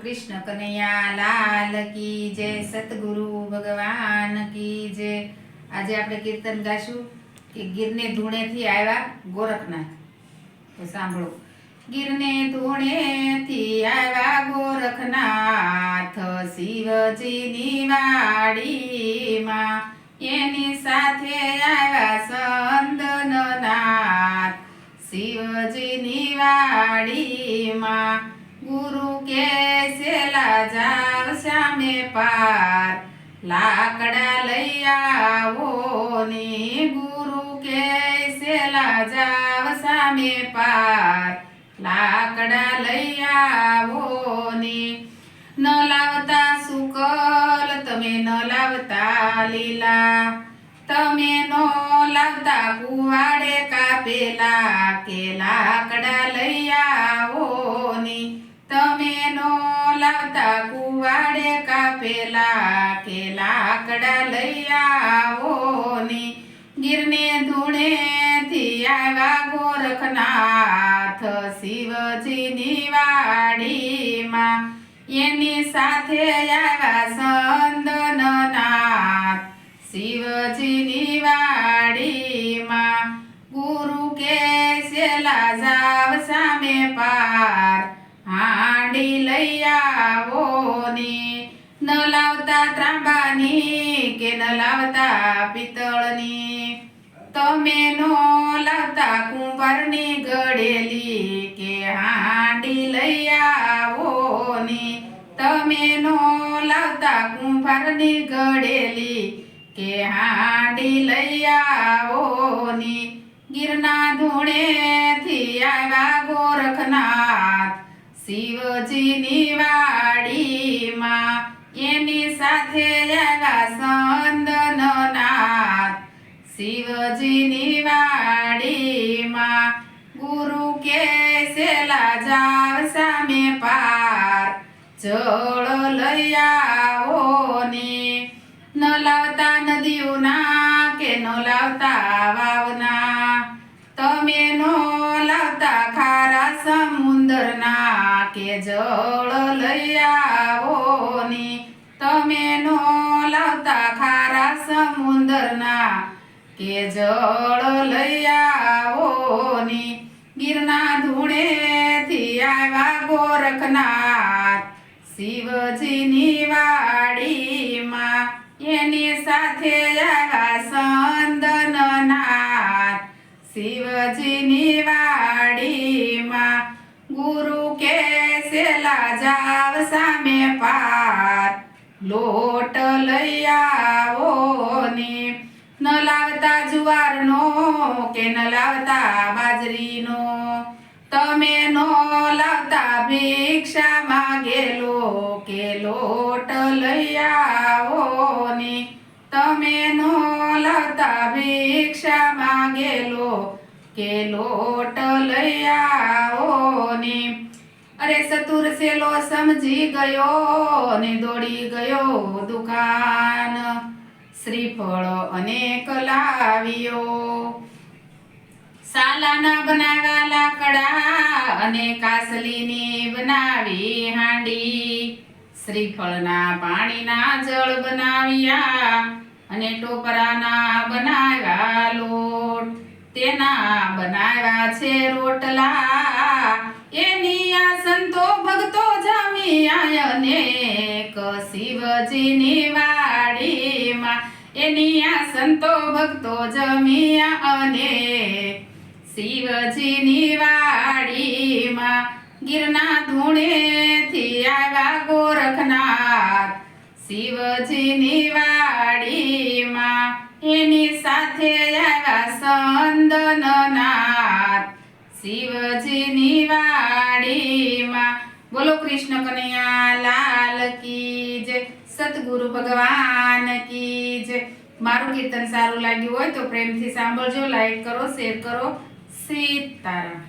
कृष्ण कन्हैया लाल की जय, सतगुरु भगवान की जय। आज આપણે કીર્તન ગાશું કે ગીરને ધૂણેથી આવ્યા ગોરખનાથ। તો સાંભળો। ગીરને ધૂણેથી આવ્યા ગોરખનાથ, શિવજીની વાડીમાં એની સાથે આવ્યા સંદનનાથ, શિવજીની વાડીમાં। ગુરુ કે સેલા જાવ સામે પાર, લાકડા લઈ આવો ને। ગુરુ કે સેલા જાવ સામે પાર, લાકડા લઈ આવો ને। ન લાવતા શુકલ તમે ન લાવતા લીલા, તમે નો લાવતા કુવાડે કાપેલા, કે લાકડા લઈ આવો ને। તમે નો લાવતા કુવાડે કાપેલા, કે લાકડા લઈ આવો ને। ગીરને ધૂણેથી આવ્યા ગોરખનાથ, શિવજીની વાડીમાં એની સાથે આવ્યા સંદનનાથ, શિવજીની વાડીમાં। ગુરુ કે સેલા જાવ સામે પાર, હાંડી લઈ આવો ને। ન લાવતા ત્રાંબાની કે ન લાવતા પિત્તળની, તમે નો લાવતા કુંભારની ગળેલી, કે હાંડી લઈ આવો ને। તમે નો લાવતા કુંભારની ગળેલી, કે હાંડી લઈ આવો ને। ગીરના ધૂણેથી આવ્યા ગોરખનાથ, શિવજીની વાડીમાં એની સાથે આવ્યા સંદનનાથ, શિવજીની વાડીમાં। ગુરુ કે સેલા જાવ સામે પાર, જળ લઈ આવો ને। ન લાવતા નદીઓના કે ન લાવતા વાવના, તમે નો લાવતા ખારા સમુંદરના, કે જળ લઈ આવો ને। તમે નો લાવતા ખારા સમુંદરના, કે જળ લઈ આવો ને। ગીરના ધૂણેથી આવ્યા ગોરખનાથ, શિવજીની વાડીમાં એની સાથે આવ્યા સંદનનાથ, શિવજીની વાડીમાં। ગુરુ કે સેલા જાવ સામે પાર, લોટ લઈ આવો ને। ન લાવતા જુવારનો કે ન લાવતા બાજરીનો, તમે નો લાવતા ભિક્ષા માગેલો, કે લોટ લઈ આવો ને। તમે નો લાવતા ભિક્ષા માગેલો, કે લોટ લઈ આવો ને। અરે ચતુર સેલો સમજી ગયો ને દોડી ગયો દુકાન, શ્રીફળ અનેક લાવ્યો। સાલાના બનાવ્યા લાકડા અને કાસલીની બનાવી હાંડી, શ્રીફળના પાણીના જળ બનાવ્યા અને ટોપરાના બનાવ્યા લોટ, તેના બનાવ્યા છે રોટલા। એની આ સંતો ભક્તો જમ્યા અનેક, શિવજીની વાડીમાં એની આ સંતો ભક્તો જમ્યા અનેક, શિવજીની વાડીમાં। ગીરના ધૂણેથી આવ્યા ગોરખનાથ, શિવજીની વાડીમાં એની સાથે આવ્યા સંદનનાથ, શિવજીની વાડીમાં। બોલો કૃષ્ણ કન્હૈયા લાલ કી જય, સતગુરુ ભગવાન કી જય। મારું કીર્તન સારું લાગ્યું હોય તો પ્રેમથી સાંભળજો, લાઈક કરો, શેર કરો। સીતારામ।